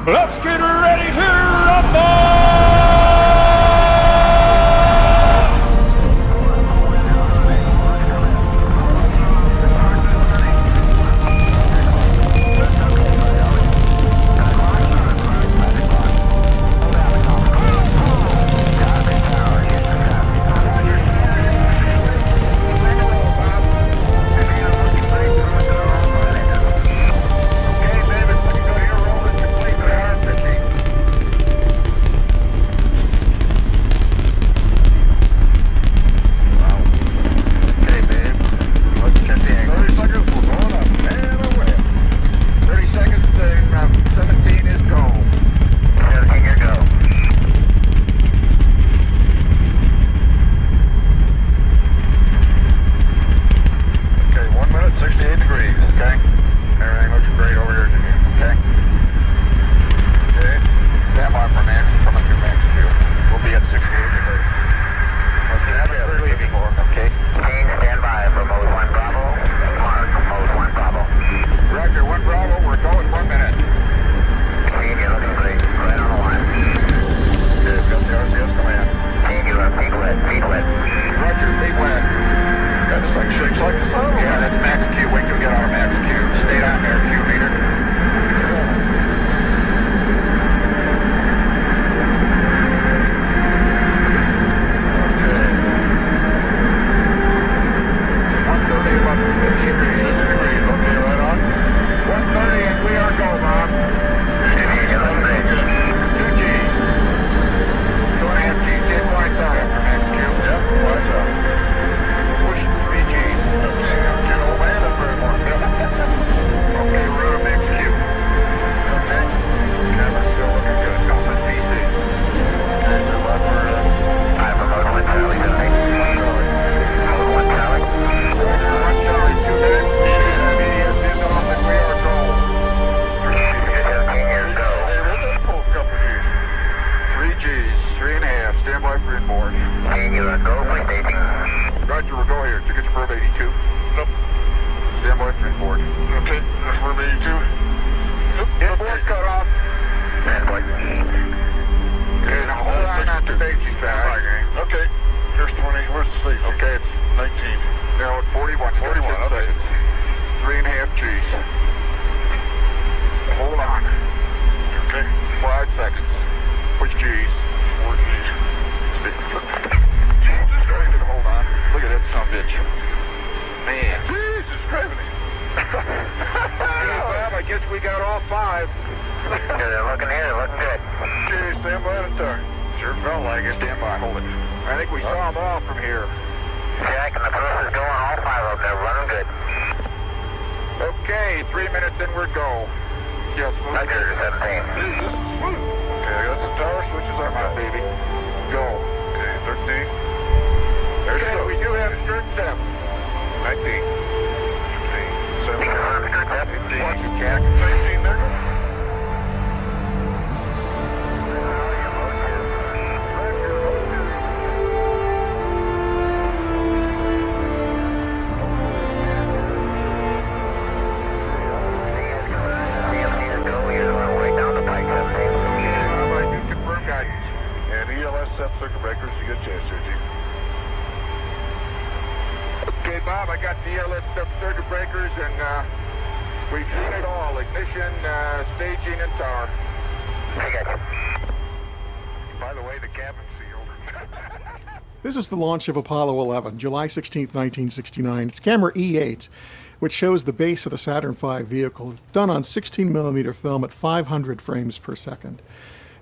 Let's get ready to rumble! This is the launch of Apollo 11, July 16, 1969. It's camera E8, which shows the base of the Saturn V vehicle. It's done on 16mm film at 500 frames per second.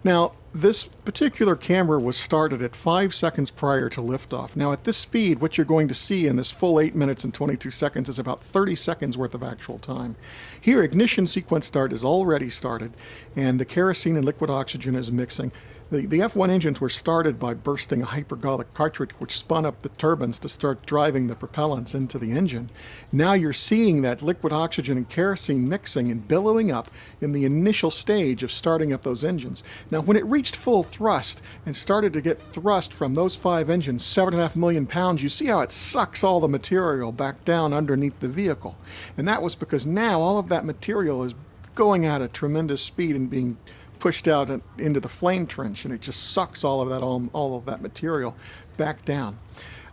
Now, this particular camera was started at 5 seconds prior to liftoff. Now, at this speed, what you're going to see in this full 8 minutes and 22 seconds is about 30 seconds worth of actual time. Here, ignition sequence start is already started, and the kerosene and liquid oxygen is mixing. The F1 engines were started by bursting a hypergolic cartridge which spun up the turbines to start driving the propellants into the engine. Now you're seeing that liquid oxygen and kerosene mixing and billowing up in the initial stage of starting up those engines. Now when it reached full thrust and started to get thrust from those 5 engines, 7.5 million pounds, you see how it sucks all the material back down underneath the vehicle. And that was because now all of that material is going at a tremendous speed and being pushed out into the flame trench, and it just sucks all of that material back down.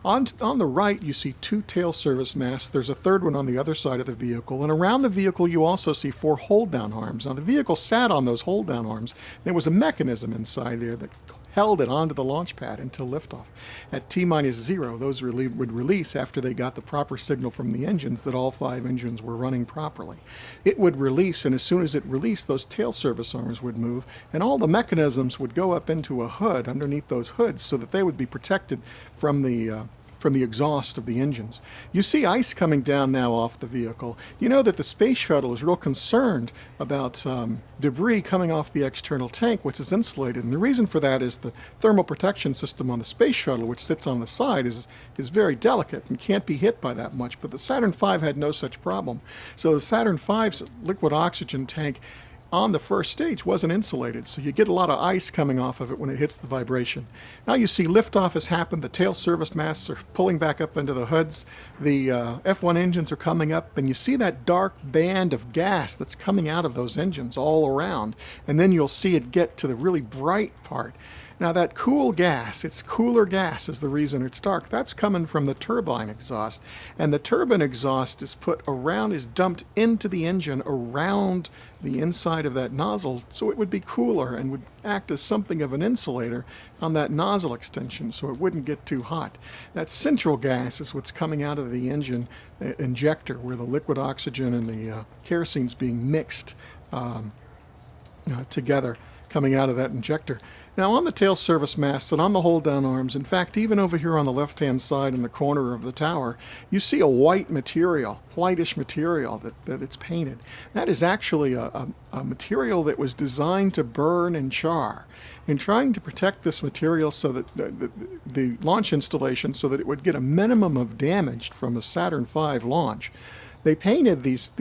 On the right, you see 2 tail service masts. There's a third one on the other side of the vehicle. And around the vehicle, you also see 4 hold-down arms. Now, the vehicle sat on those hold-down arms. There was a mechanism inside there that held it onto the launch pad until liftoff. At T-0, those would release after they got the proper signal from the engines that all 5 engines were running properly. It would release, and as soon as it released, those tail service arms would move, and all the mechanisms would go up into a hood underneath those hoods so that they would be protected from the exhaust of the engines. You see ice coming down now off the vehicle. You know that the space shuttle is real concerned about debris coming off the external tank, which is insulated. And the reason for that is the thermal protection system on the space shuttle, which sits on the side, is very delicate and can't be hit by that much. But the Saturn V had no such problem. So the Saturn V's liquid oxygen tank on the first stage wasn't insulated, so you get a lot of ice coming off of it when it hits the vibration. Now you see liftoff has happened. The tail service masts are pulling back up into the hoods. The F1 engines are coming up, and you see that dark band of gas that's coming out of those engines all around. And then you'll see it get to the really bright part. Now that cool gas, it's cooler gas is the reason it's dark. That's coming from the turbine exhaust. And the turbine exhaust is dumped into the engine around the inside of that nozzle, so it would be cooler and would act as something of an insulator on that nozzle extension so it wouldn't get too hot. That central gas is what's coming out of the engine injector, where the liquid oxygen and the kerosene's being mixed together, coming out of that injector. Now on the tail service masts and on the hold-down arms, in fact, even over here on the left-hand side in the corner of the tower, you see a whitish material that it's painted. That is actually a material that was designed to burn and char. In trying to protect this material so that the launch installation, so that it would get a minimum of damage from a Saturn V launch, they painted these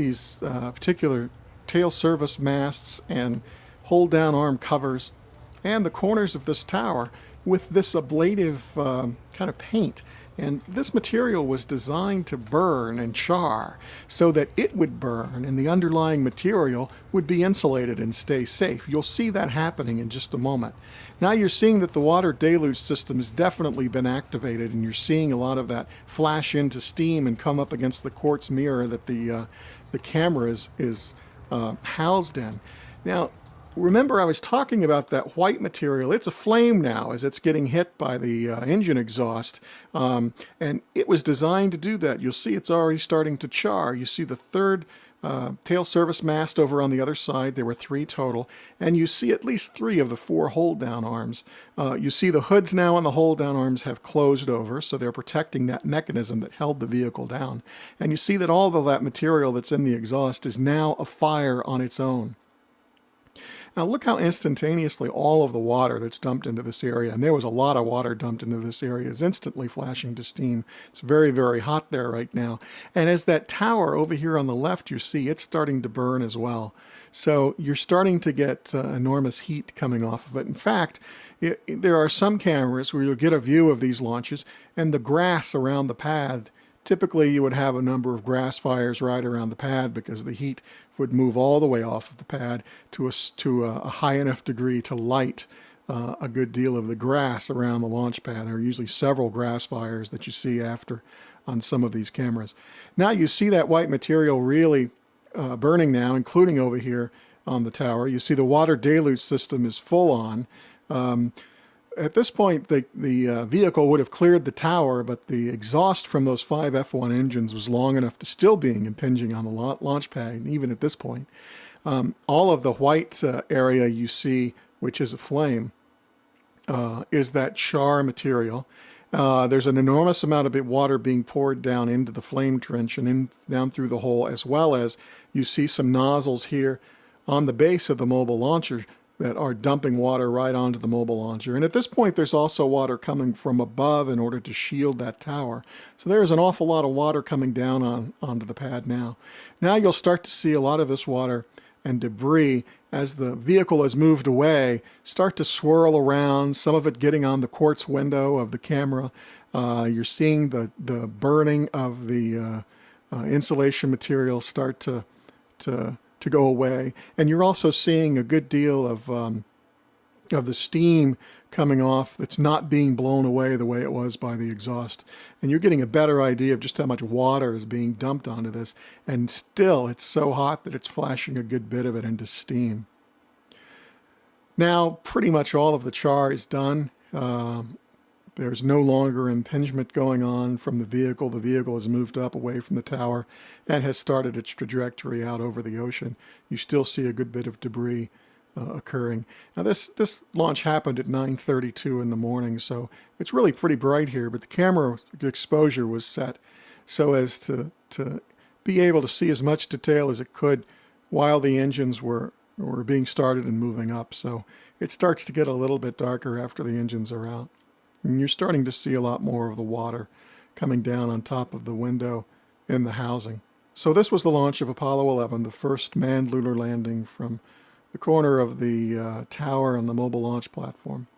particular tail service masts and hold-down arm covers and the corners of this tower with this ablative kind of paint. And this material was designed to burn and char so that it would burn and the underlying material would be insulated and stay safe. You'll see that happening in just a moment. Now you're seeing that the water deluge system has definitely been activated, and you're seeing a lot of that flash into steam and come up against the quartz mirror that the camera is housed in. Now, remember, I was talking about that white material. It's aflame now as it's getting hit by the engine exhaust, and it was designed to do that. You'll see it's already starting to char. You see the third tail service mast over on the other side. There were 3 total, and you see at least 3 of the 4 hold-down arms. You see the hoods now on the hold-down arms have closed over, so they're protecting that mechanism that held the vehicle down. And you see that all of that material that's in the exhaust is now afire on its own. Now look how instantaneously all of the water that's dumped into this area, and there was a lot of water dumped into this area, is instantly flashing to steam. It's very, very hot there right now. And as that tower over here on the left, you see it's starting to burn as well. So you're starting to get enormous heat coming off of it. In fact, there are some cameras where you'll get a view of these launches, and the grass around the pad, typically you would have a number of grass fires right around the pad because the heat would move all the way off of the pad to a high enough degree to light a good deal of the grass around the launch pad. There are usually several grass fires that you see after on some of these cameras. Now you see that white material really burning now, including over here on the tower. You see the water deluge system is full on. At this point, the vehicle would have cleared the tower, but the exhaust from those 5 F1 engines was long enough to still being impinging on the launch pad, even at this point. All of the white area you see, which is aflame, is that char material. There's an enormous amount of water being poured down into the flame trench and down through the hole, as well as you see some nozzles here on the base of the mobile launcher that are dumping water right onto the mobile launcher. And at this point, there's also water coming from above in order to shield that tower. So there's an awful lot of water coming down onto the pad now. Now you'll start to see a lot of this water and debris, as the vehicle has moved away, start to swirl around, some of it getting on the quartz window of the camera. You're seeing the burning of the insulation material start to to go away. And you're also seeing a good deal of the steam coming off that's not being blown away the way it was by the exhaust. And you're getting a better idea of just how much water is being dumped onto this. And still, it's so hot that it's flashing a good bit of it into steam. Now, pretty much all of the char is done. There's no longer impingement going on from the vehicle. The vehicle has moved up away from the tower and has started its trajectory out over the ocean. You still see a good bit of debris occurring. Now this launch happened at 9:32 in the morning, so it's really pretty bright here, but the camera exposure was set so as to be able to see as much detail as it could while the engines were being started and moving up. So it starts to get a little bit darker after the engines are out. And you're starting to see a lot more of the water coming down on top of the window in the housing. So this was the launch of Apollo 11, the first manned lunar landing from the corner of the tower on the mobile launch platform.